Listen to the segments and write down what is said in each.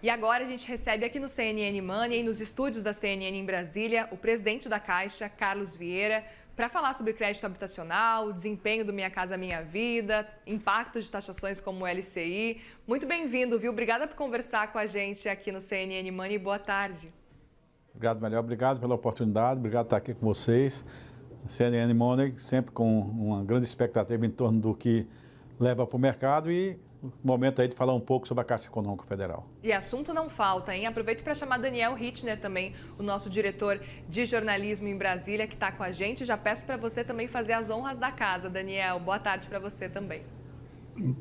E agora a gente recebe aqui no CNN Money e nos estúdios da CNN em Brasília o presidente da Caixa, Carlos Vieira, para falar sobre crédito habitacional, o desempenho do Minha Casa Minha Vida, impacto de taxações como o LCI. Muito bem-vindo, viu? Obrigada por conversar com a gente aqui no CNN Money. Boa tarde. Obrigado, Maria. Obrigado pela oportunidade. Obrigado por estar aqui com vocês. CNN Money, sempre com uma grande expectativa em torno do que leva para o mercado e momento aí de falar um pouco sobre a Caixa Econômica Federal. E assunto não falta, hein? Aproveito para chamar Daniel Hittner também, o nosso diretor de jornalismo em Brasília, que está com a gente. Já peço para você também fazer as honras da casa, Daniel. Boa tarde para você também.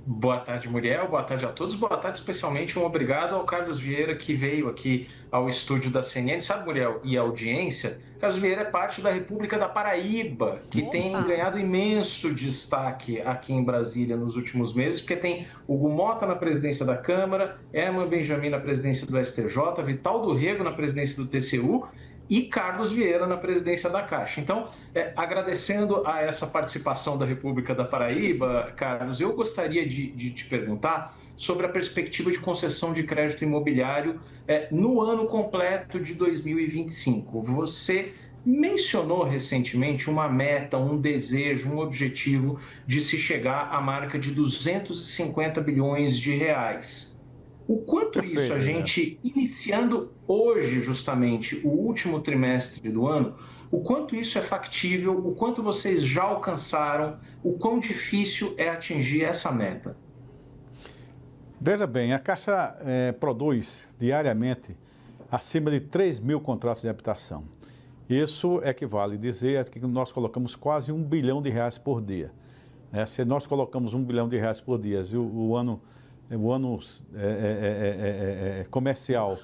Boa tarde, Muriel. Boa tarde a todos. Boa tarde, especialmente um obrigado ao Carlos Vieira, que veio aqui ao estúdio da CNN. Sabe, Muriel, e a audiência, Carlos Vieira é parte da República da Paraíba, que tem ganhado imenso destaque aqui em Brasília nos últimos meses, porque tem Hugo Mota na presidência da Câmara, Herman Benjamin na presidência do STJ, Vital do Rego na presidência do TCU, e Carlos Vieira na presidência da Caixa. Então, agradecendo a essa participação da República da Paraíba, Carlos, eu gostaria de te perguntar sobre a perspectiva de concessão de crédito imobiliário no ano completo de 2025. Você mencionou recentemente uma meta, um desejo, um objetivo de se chegar à marca de 250 bilhões de reais. O quanto isso a gente, iniciando hoje justamente o último trimestre do ano, o quanto isso é factível, o quanto vocês já alcançaram, o quão difícil é atingir essa meta? Veja bem, a Caixa produz diariamente acima de 3 mil contratos de habitação. Isso equivale a dizer que nós colocamos quase R$1 bilhão por dia. Se nós colocamos R$1 bilhão por dia e o ano comercial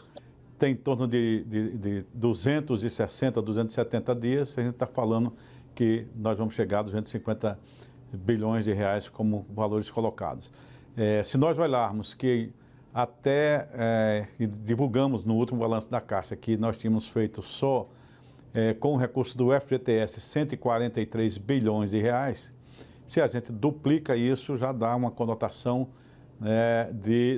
tem em torno de 260, 270 dias, a gente está falando que nós vamos chegar a 250 bilhões de reais como valores colocados. Se nós olharmos que divulgamos no último balanço da Caixa que nós tínhamos feito só com o recurso do FGTS 143 bilhões de reais, se a gente duplica isso, já dá uma conotação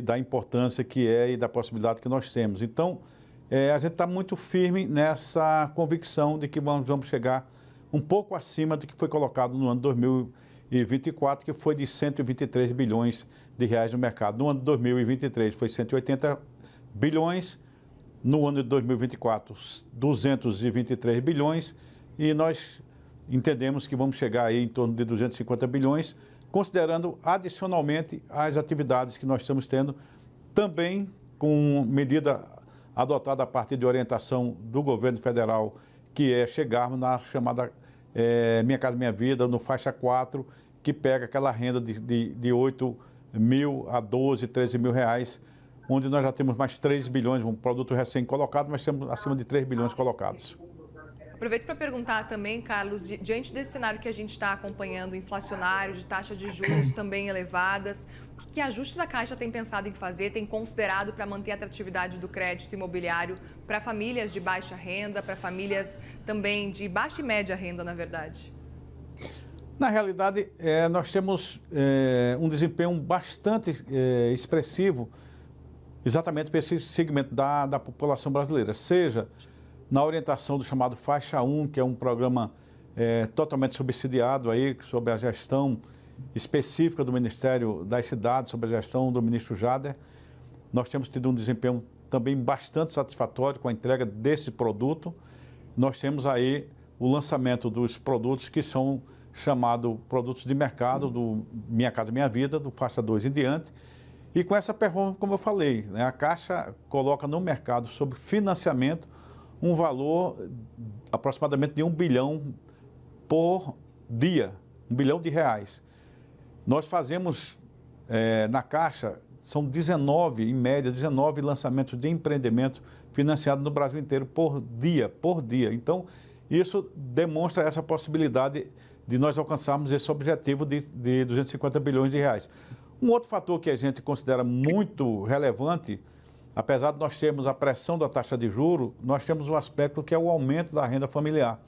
da importância que é e da possibilidade que nós temos. Então, a gente está muito firme nessa convicção de que vamos chegar um pouco acima do que foi colocado no ano 2024, que foi de 123 bilhões de reais no mercado. No ano de 2023 foi 180 bilhões, no ano de 2024 223 bilhões e nós entendemos que vamos chegar aí em torno de 250 bilhões, considerando adicionalmente as atividades que nós estamos tendo, também com medida adotada a partir de orientação do governo federal, que é chegarmos na chamada Minha Casa Minha Vida, no faixa 4, que pega aquela renda de 8 mil a 12, 13 mil reais, onde nós já temos mais 3 bilhões, um produto recém-colocado, mas temos acima de 3 bilhões colocados. Aproveito para perguntar também, Carlos, diante desse cenário que a gente está acompanhando, inflacionário, de taxa de juros também elevadas, que ajustes a Caixa tem pensado em fazer, tem considerado para manter a atratividade do crédito imobiliário para famílias de baixa renda, para famílias também de baixa e média renda, na verdade? Na realidade, nós temos um desempenho bastante expressivo exatamente para esse segmento da população brasileira, seja na orientação do chamado Faixa 1, que é um programa totalmente subsidiado aí, sobre a gestão específica do Ministério das Cidades, sobre a gestão do ministro Jader. Nós temos tido um desempenho também bastante satisfatório com a entrega desse produto. Nós temos aí o lançamento dos produtos que são chamados produtos de mercado, do Minha Casa Minha Vida, do Faixa 2 em diante. E com essa performance, como eu falei, a Caixa coloca no mercado sobre financiamento um valor aproximadamente de R$1 bilhão por dia, R$1 bilhão de reais. Nós fazemos na Caixa, são 19, em média, 19 lançamentos de empreendimento financiados no Brasil inteiro por dia. Então, isso demonstra essa possibilidade de nós alcançarmos esse objetivo de 250 bilhões de reais. Um outro fator que a gente considera muito relevante, apesar de nós termos a pressão da taxa de juros, nós temos um aspecto que é o aumento da renda familiar.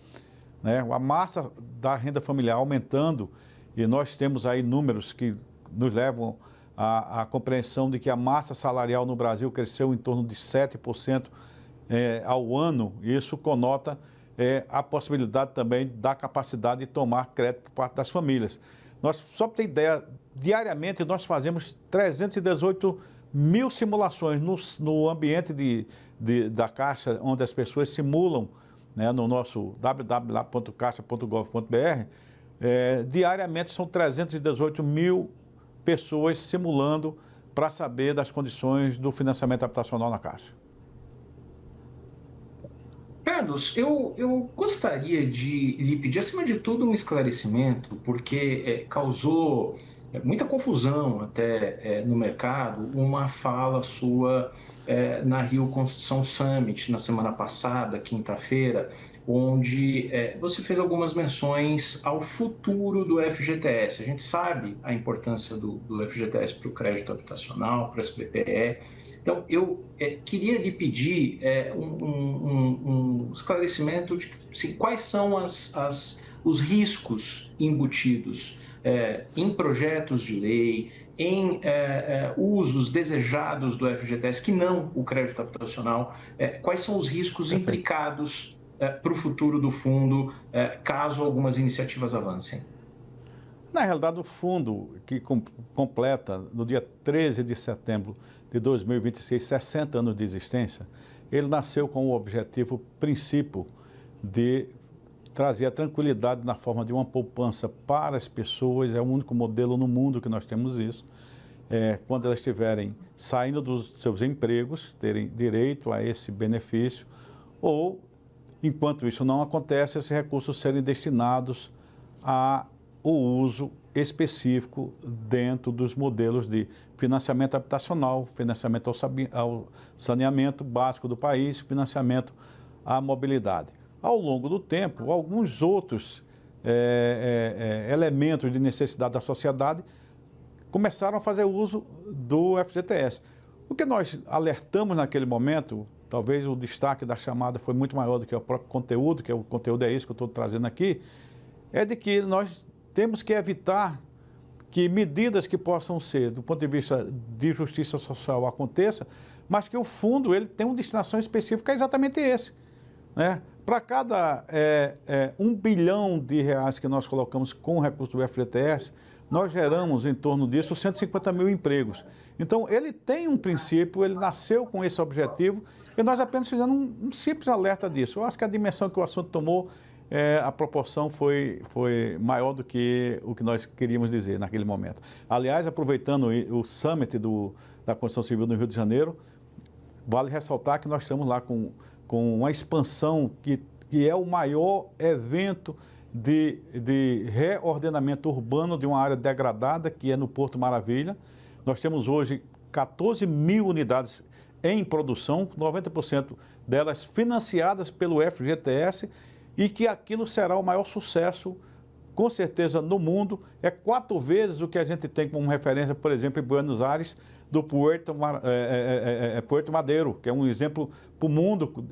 A massa da renda familiar aumentando, e nós temos aí números que nos levam a compreensão de que a massa salarial no Brasil cresceu em torno de 7% ao ano. Isso conota a possibilidade também da capacidade de tomar crédito por parte das famílias. Nós, só para ter ideia, diariamente nós fazemos 318 mil simulações no ambiente da Caixa, onde as pessoas simulam, né, no nosso www.caixa.gov.br. Diariamente são 318 mil pessoas simulando para saber das condições do financiamento habitacional na Caixa. Carlos, eu gostaria de lhe pedir, acima de tudo, um esclarecimento, porque causou muita confusão até no mercado uma fala sua na Rio Construção Summit, na semana passada, quinta-feira, onde você fez algumas menções ao futuro do FGTS. A gente sabe a importância do FGTS para o crédito habitacional, para o SBPE. Então, eu queria lhe pedir um esclarecimento de quais são os riscos embutidos em projetos de lei, em usos desejados do FGTS, que não o crédito habitacional. Quais são os riscos implicados para o futuro do fundo, caso algumas iniciativas avancem? Na realidade, o fundo, que completa no dia 13 de setembro de 2026, 60 anos de existência, ele nasceu com o objetivo princípio de trazer a tranquilidade na forma de uma poupança para as pessoas. É o único modelo no mundo que nós temos isso. Quando elas estiverem saindo dos seus empregos, terem direito a esse benefício, ou, enquanto isso não acontece, esses recursos serem destinados ao uso específico dentro dos modelos de financiamento habitacional, financiamento ao saneamento básico do país, financiamento à mobilidade. Ao longo do tempo, alguns outros elementos de necessidade da sociedade começaram a fazer uso do FGTS. O que nós alertamos naquele momento, talvez o destaque da chamada foi muito maior do que o próprio conteúdo, que o conteúdo é isso que eu estou trazendo aqui, é de que nós temos que evitar que medidas que possam ser, do ponto de vista de justiça social, aconteça, mas que o fundo ele tem uma destinação específica, é exatamente esse, né? Para cada 1 bilhão de reais que nós colocamos com o recurso do FGTS, nós geramos em torno disso 150 mil empregos. Então, ele tem um princípio, ele nasceu com esse objetivo e nós apenas fizemos um simples alerta disso. Eu acho que a dimensão que o assunto tomou, a proporção foi maior do que o que nós queríamos dizer naquele momento. Aliás, aproveitando o Summit da Construção Civil no Rio de Janeiro, vale ressaltar que nós estamos lá com uma expansão que é o maior evento de reordenamento urbano de uma área degradada, que é no Porto Maravilha. Nós temos hoje 14 mil unidades em produção, 90% delas financiadas pelo FGTS, e que aquilo será o maior sucesso, com certeza, no mundo. É 4 vezes o que a gente tem como referência, por exemplo, em Buenos Aires, do Puerto Madeiro, que é um exemplo para o mundo.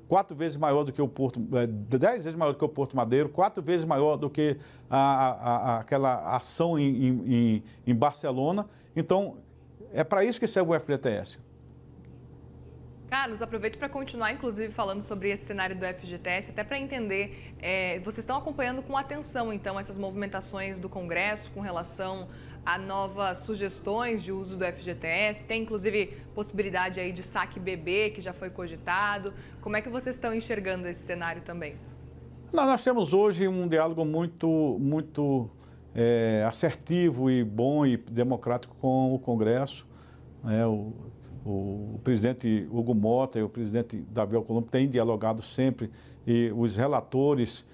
4 vezes maior do que o Porto, 10 vezes maior do que o Porto Madeiro, 4 vezes maior do que aquela ação em Barcelona. Então, é para isso que serve o FGTS. Carlos, aproveito para continuar, inclusive, falando sobre esse cenário do FGTS, até para entender, vocês estão acompanhando com atenção, então, essas movimentações do Congresso com relação a novas sugestões de uso do FGTS, tem, inclusive, possibilidade aí de saque bebê, que já foi cogitado. Como é que vocês estão enxergando esse cenário também? Nós temos hoje um diálogo muito assertivo e bom e democrático com o Congresso, né? O presidente Hugo Mota e o presidente Davi Alcolumbre têm dialogado sempre, e os relatores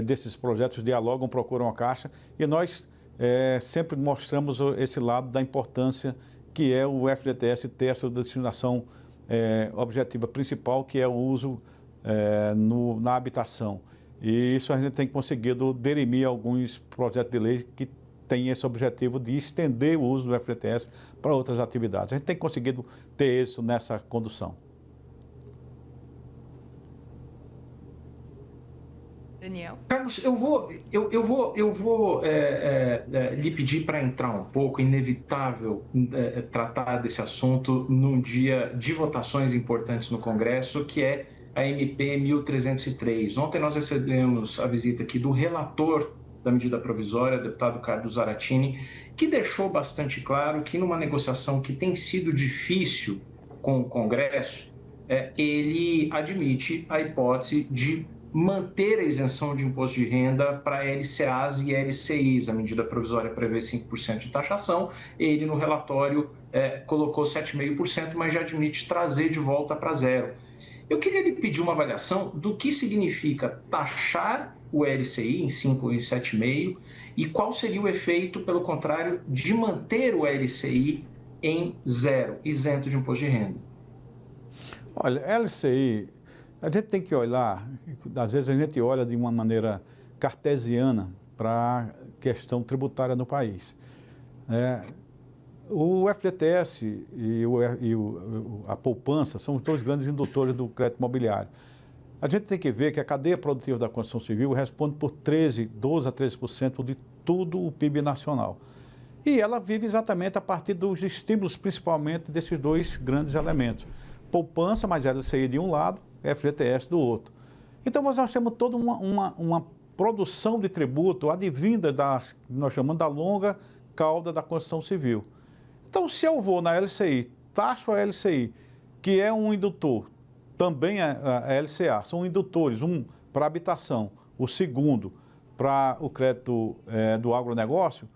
desses projetos dialogam, procuram a Caixa, e nós sempre mostramos esse lado da importância que é o FGTS ter a sua destinação objetiva principal, que é o uso na habitação. E isso a gente tem conseguido dirimir alguns projetos de lei que tem esse objetivo de estender o uso do FGTS para outras atividades. A gente tem conseguido ter isso nessa condução. Daniel? Carlos, eu vou lhe pedir para entrar um pouco, inevitável tratar desse assunto num dia de votações importantes no Congresso, que é a MP 1303. Ontem nós recebemos a visita aqui do relator da medida provisória, deputado Carlos Zaratini, que deixou bastante claro que numa negociação que tem sido difícil com o Congresso, ele admite a hipótese de manter a isenção de imposto de renda para LCAs e LCIs. A medida provisória prevê 5% de taxação, ele no relatório colocou 7,5%, mas já admite trazer de volta para zero. Eu queria lhe pedir uma avaliação do que significa taxar o LCI em 5 ou em 7,5% e qual seria o efeito, pelo contrário, de manter o LCI em zero, isento de imposto de renda. Olha, LCI, a gente tem que olhar, às vezes a gente olha de uma maneira cartesiana para a questão tributária no país. O FGTS e a poupança são os dois grandes indutores do crédito imobiliário. A gente tem que ver que a cadeia produtiva da construção civil responde por 12 a 13% de todo o PIB nacional. E ela vive exatamente a partir dos estímulos, principalmente desses dois grandes elementos. Poupança, mais LCI de um lado, FGTS do outro. Então, nós temos toda uma produção de tributo advinda nós chamamos da longa cauda da construção civil. Então, se eu vou na LCI, taxo a LCI, que é um indutor, também a LCA, são indutores, um para habitação, o segundo para o crédito do agronegócio,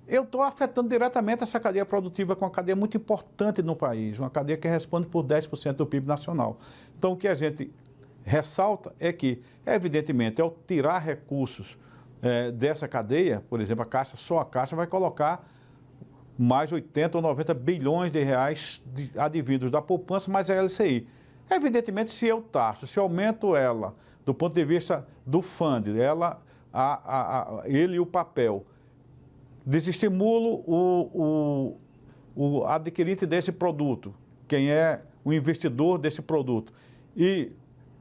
eu estou afetando diretamente essa cadeia produtiva, com uma cadeia muito importante no país, uma cadeia que responde por 10% do PIB nacional. Então, o que a gente ressalta é que, evidentemente, ao tirar recursos dessa cadeia, por exemplo, só a Caixa vai colocar mais 80 ou 90 bilhões de reais advindos da poupança, mais a LCI. Evidentemente, se eu taxo, se eu aumento ela, do ponto de vista do fundo, ele e o papel, desestimulo o adquirente desse produto, quem é o investidor desse produto, e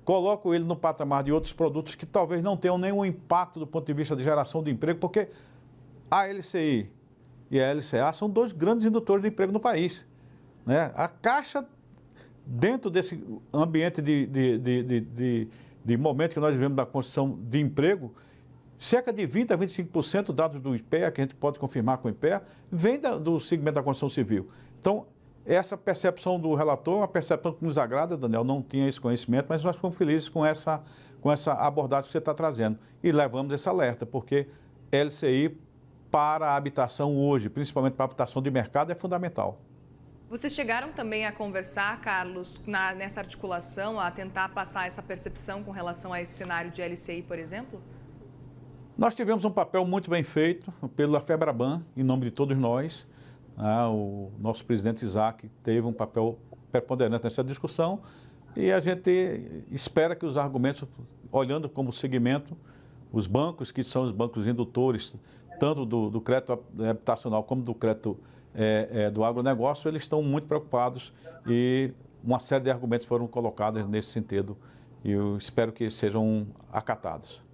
coloco ele no patamar de outros produtos que talvez não tenham nenhum impacto do ponto de vista de geração de emprego, porque a LCI e a LCA são dois grandes indutores de emprego no país. A Caixa, dentro desse ambiente de momento que nós vivemos da construção de emprego, cerca de 20% a 25% dados do IPEA, que a gente pode confirmar com o IPEA, vem do segmento da construção civil. Então, essa percepção do relator é uma percepção que nos agrada, Daniel, não tinha esse conhecimento, mas nós ficamos felizes com essa abordagem que você está trazendo. E levamos esse alerta, porque LCI para a habitação hoje, principalmente para a habitação de mercado, é fundamental. Vocês chegaram também a conversar, Carlos, nessa articulação, a tentar passar essa percepção com relação a esse cenário de LCI, por exemplo? Nós tivemos um papel muito bem feito pela FEBRABAN, em nome de todos nós. O nosso presidente Isaac teve um papel preponderante nessa discussão e a gente espera que os argumentos, olhando como segmento, os bancos, que são os bancos indutores, tanto do crédito habitacional como do crédito do agronegócio, eles estão muito preocupados e uma série de argumentos foram colocados nesse sentido e eu espero que sejam acatados.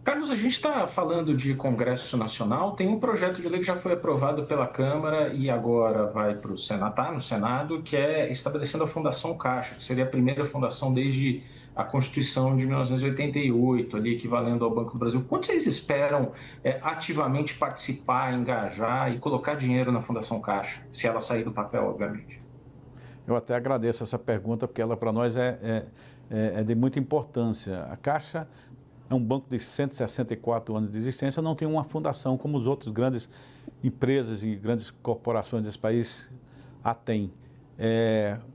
Carlos, a gente está falando de Congresso Nacional, tem um projeto de lei que já foi aprovado pela Câmara e agora vai para o Senado, tá no Senado, que é estabelecendo a Fundação Caixa, que seria a primeira fundação desde a Constituição de 1988, ali, equivalendo ao Banco do Brasil. Quando vocês esperam ativamente participar, engajar e colocar dinheiro na Fundação Caixa, se ela sair do papel, obviamente? Eu até agradeço essa pergunta, porque ela para nós é de muita importância. A Caixa é um banco de 164 anos de existência, não tem uma fundação como os outros grandes empresas e grandes corporações desse país a têm.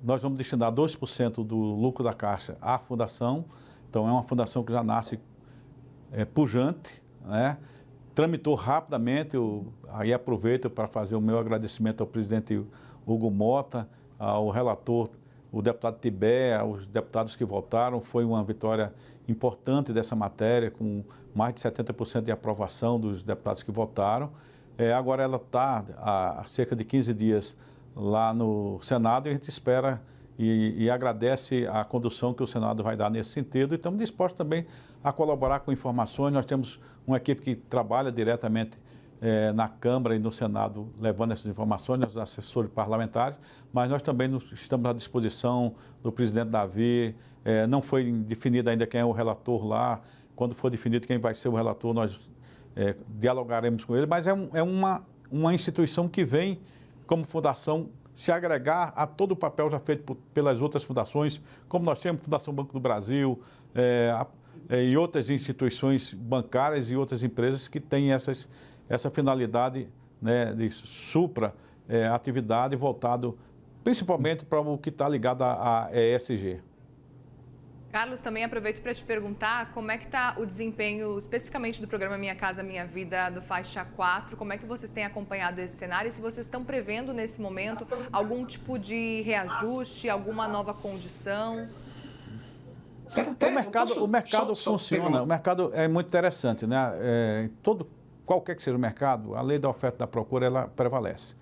Nós vamos destinar 2% do lucro da Caixa à fundação, então é uma fundação que já nasce pujante, tramitou rapidamente, aí aproveito para fazer o meu agradecimento ao presidente Hugo Mota, ao relator, o deputado Tibé, aos deputados que votaram, foi uma vitória importante dessa matéria, com mais de 70% de aprovação dos deputados que votaram. Agora ela está há cerca de 15 dias lá no Senado e a gente espera e agradece a condução que o Senado vai dar nesse sentido e estamos dispostos também a colaborar com informações. Nós temos uma equipe que trabalha diretamente na Câmara e no Senado levando essas informações, os assessores parlamentares, mas nós também estamos à disposição do presidente Davi. Não foi definido ainda quem é o relator lá. Quando for definido quem vai ser o relator, nós dialogaremos com ele, mas é uma instituição que vem como fundação se agregar a todo o papel já feito pelas outras fundações, como nós temos Fundação Banco do Brasil e outras instituições bancárias e outras empresas que têm essa finalidade, né, de atividade voltado principalmente para o que está ligado à ESG. Carlos, também aproveito para te perguntar como é que está o desempenho especificamente do programa Minha Casa Minha Vida do Faixa 4, como é que vocês têm acompanhado esse cenário e se vocês estão prevendo nesse momento algum tipo de reajuste, alguma nova condição? O mercado funciona, o mercado é muito interessante, né? Qualquer que seja o mercado, a lei da oferta e da procura, ela prevalece.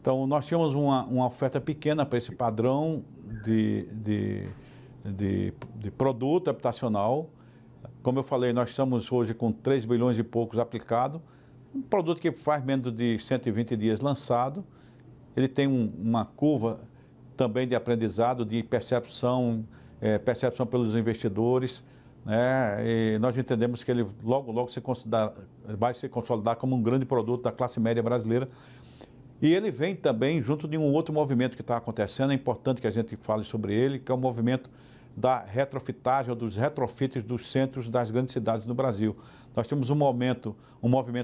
Então, nós tínhamos uma oferta pequena para esse padrão de produto habitacional. Como eu falei, nós estamos hoje com 3 bilhões e poucos aplicados. Um produto que faz menos de 120 dias lançado. Ele tem uma curva também de aprendizado, de percepção pelos investidores, né? E nós entendemos que ele logo vai se consolidar como um grande produto da classe média brasileira. E ele vem também junto de um outro movimento que está acontecendo, é importante que a gente fale sobre ele, que é o movimento da retrofitagem ou dos retrofits dos centros das grandes cidades do Brasil. Nós temos um movimento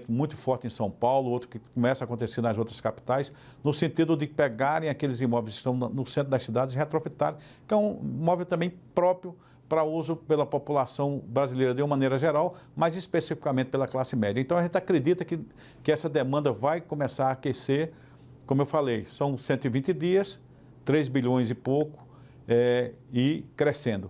muito forte em São Paulo, outro que começa a acontecer nas outras capitais, no sentido de pegarem aqueles imóveis que estão no centro das cidades e retrofitarem, que é um móvel também próprio para uso pela população brasileira de uma maneira geral, mas especificamente pela classe média. Então a gente acredita que essa demanda vai começar a aquecer. Como eu falei, são 120 dias, 3 bilhões e pouco, e crescendo.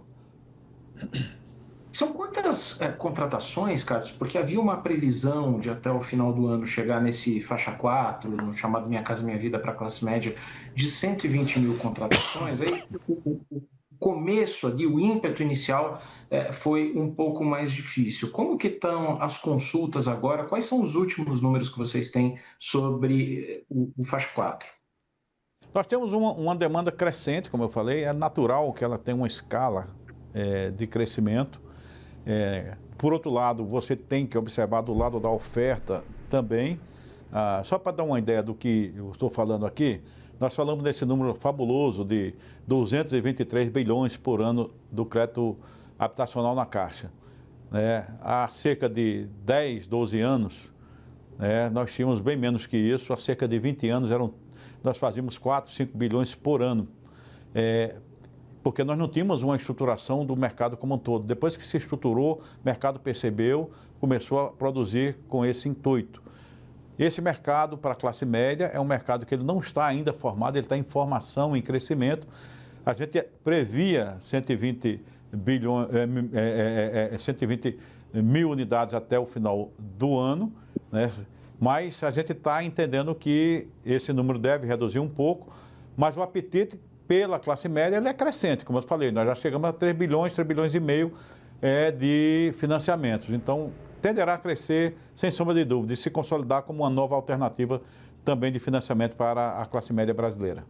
São quantas contratações, Carlos? Porque havia uma previsão de até o final do ano chegar nesse faixa 4, no chamado Minha Casa Minha Vida para a classe média, de 120 mil contratações. Aí o começo ali, o ímpeto inicial foi um pouco mais difícil. Como que estão as consultas agora? Quais são os últimos números que vocês têm sobre o faixa 4? Nós temos uma demanda crescente, como eu falei, é natural que ela tenha uma escala de crescimento. Por outro lado, você tem que observar do lado da oferta também. Só para dar uma ideia do que eu estou falando aqui, nós falamos desse número fabuloso de 223 bilhões por ano do crédito habitacional na Caixa. Há cerca de 10, 12 anos, nós tínhamos bem menos que isso. Há cerca de 20 anos nós fazíamos 4, 5 bilhões por ano. Porque nós não tínhamos uma estruturação do mercado como um todo. Depois que se estruturou, o mercado percebeu, começou a produzir com esse intuito. Esse mercado para a classe média é um mercado que ele não está ainda formado, ele está em formação, em crescimento. A gente previa 120 mil unidades até o final do ano, né? Mas a gente está entendendo que esse número deve reduzir um pouco, mas o apetite pela classe média ele é crescente, como eu falei, nós já chegamos a 3 bilhões e meio de financiamentos. Então, tenderá a crescer, sem sombra de dúvida, e se consolidar como uma nova alternativa também de financiamento para a classe média brasileira.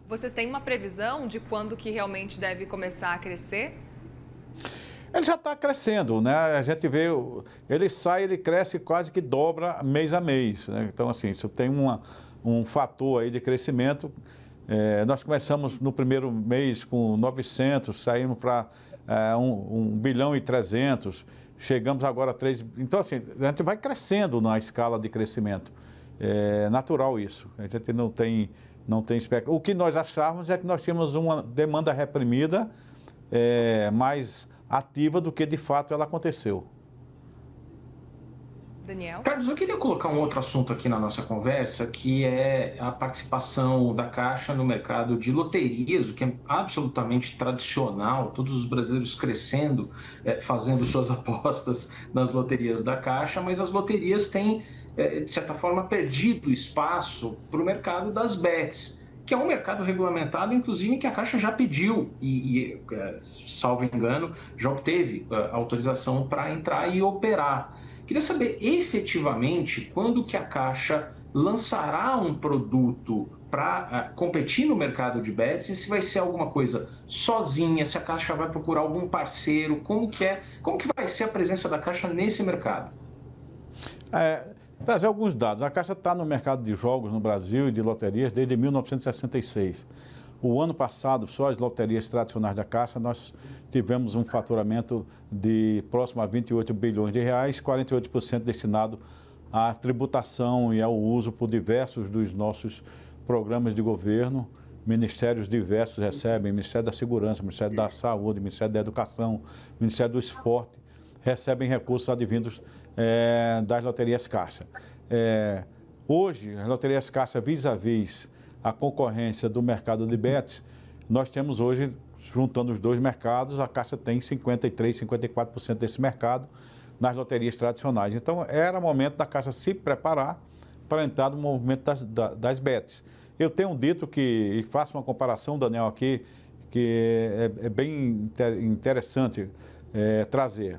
Vocês têm uma previsão de quando que realmente deve começar a crescer? Ele já está crescendo, né? A gente vê, ele cresce quase que dobra mês a mês, né? Então, assim, isso tem um fator aí de crescimento. Nós começamos no primeiro mês com 900, saímos para 1 bilhão e 300, chegamos agora a 3... Então, assim, a gente vai crescendo na escala de crescimento. É natural isso. A gente não tem expectativa. O que nós achávamos é que nós tínhamos uma demanda reprimida mais ativa do que, de fato, ela aconteceu. Daniel? Carlos, eu queria colocar um outro assunto aqui na nossa conversa, que é a participação da Caixa no mercado de loterias, o que é absolutamente tradicional, todos os brasileiros crescendo, fazendo suas apostas nas loterias da Caixa, mas as loterias têm, de certa forma, perdido espaço para o mercado das bets. que é um mercado regulamentado, inclusive, que a Caixa já pediu salvo engano, já obteve autorização para entrar e operar. Queria saber, efetivamente, quando que a Caixa lançará um produto para competir no mercado de bets, e se vai ser alguma coisa sozinha, se a Caixa vai procurar algum parceiro, como que vai ser a presença da Caixa nesse mercado? Trazer alguns dados. A Caixa está no mercado de jogos no Brasil e de loterias desde 1966. O ano passado, só as loterias tradicionais da Caixa, nós tivemos um faturamento de próximo a 28 bilhões de reais, 48% destinado à tributação e ao uso por diversos dos nossos programas de governo. Ministérios diversos recebem, Ministério da Segurança, Ministério da Saúde, Ministério da Educação, Ministério do Esporte, recebem recursos advindos das loterias Caixa. Hoje, as loterias Caixa, vis-à-vis a concorrência do mercado de bets, nós temos hoje, juntando os dois mercados, a Caixa tem 53%, 54% desse mercado nas loterias tradicionais. Então, era momento da Caixa se preparar para entrar no movimento das bets. Eu tenho dito e faço uma comparação, Daniel, aqui, que é bem interessante trazer.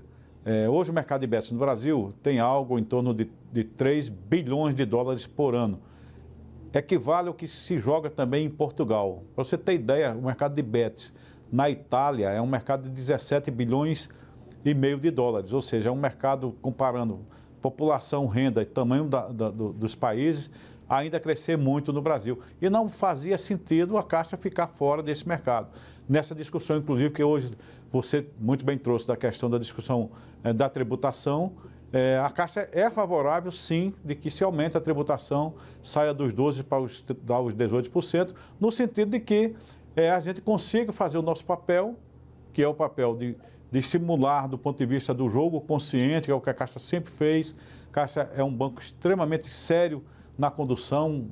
Hoje o mercado de bets no Brasil tem algo em torno de 3 bilhões de dólares por ano. Equivale ao que se joga também em Portugal. Para você ter ideia, o mercado de bets na Itália é um mercado de 17 bilhões e meio de dólares, ou seja, é um mercado, comparando população, renda e tamanho dos países, ainda crescer muito no Brasil. E não fazia sentido a Caixa ficar fora desse mercado. Nessa discussão, inclusive, que hoje você muito bem trouxe da questão da discussão da tributação, a Caixa é favorável, sim, de que se aumente a tributação, saia dos 12% para os 18%, no sentido de que a gente consiga fazer o nosso papel, que é o papel de estimular do ponto de vista do jogo consciente, que é o que a Caixa sempre fez. A Caixa é um banco extremamente sério na condução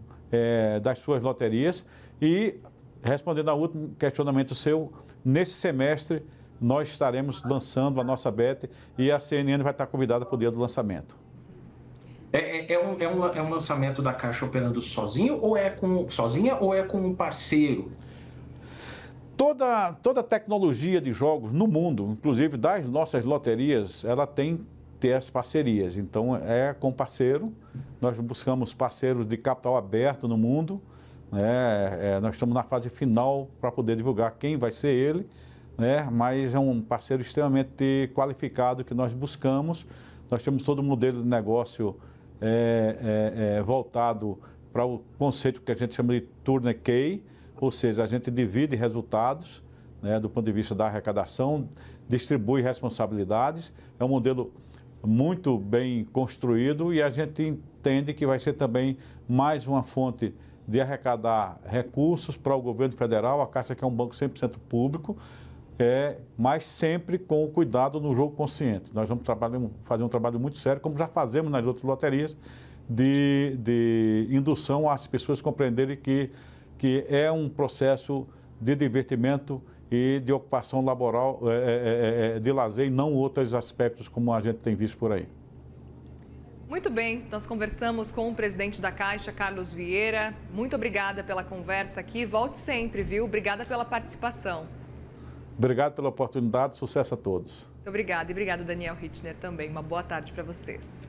das suas loterias. E, respondendo ao último questionamento seu, nesse semestre nós estaremos lançando a nossa bet e a CNN vai estar convidada para o dia do lançamento. É um lançamento da Caixa operando sozinha ou é com um parceiro? Toda tecnologia de jogos no mundo, inclusive das nossas loterias, ela tem que ter as parcerias. Então, é com parceiro. Nós buscamos parceiros de capital aberto no mundo. Nós estamos na fase final para poder divulgar quem vai ser ele. Mas é um parceiro extremamente qualificado que nós buscamos. Nós temos todo um modelo de negócio voltado para o conceito que a gente chama de turnkey, ou seja, a gente divide resultados do ponto de vista da arrecadação, distribui responsabilidades. É um modelo muito bem construído e a gente entende que vai ser também mais uma fonte de arrecadar recursos para o governo federal. A Caixa, que é um banco 100% público, mas sempre com o cuidado no jogo consciente. Nós vamos fazer um trabalho muito sério, como já fazemos nas outras loterias, de indução às pessoas compreenderem que é um processo de divertimento e de ocupação laboral, de lazer, e não outros aspectos como a gente tem visto por aí. Muito bem, nós conversamos com o presidente da Caixa, Carlos Vieira. Muito obrigada pela conversa aqui. Volte sempre, viu? Obrigada pela participação. Obrigado pela oportunidade, sucesso a todos. Muito obrigada e obrigado, Daniel Hittner, também. Uma boa tarde para vocês.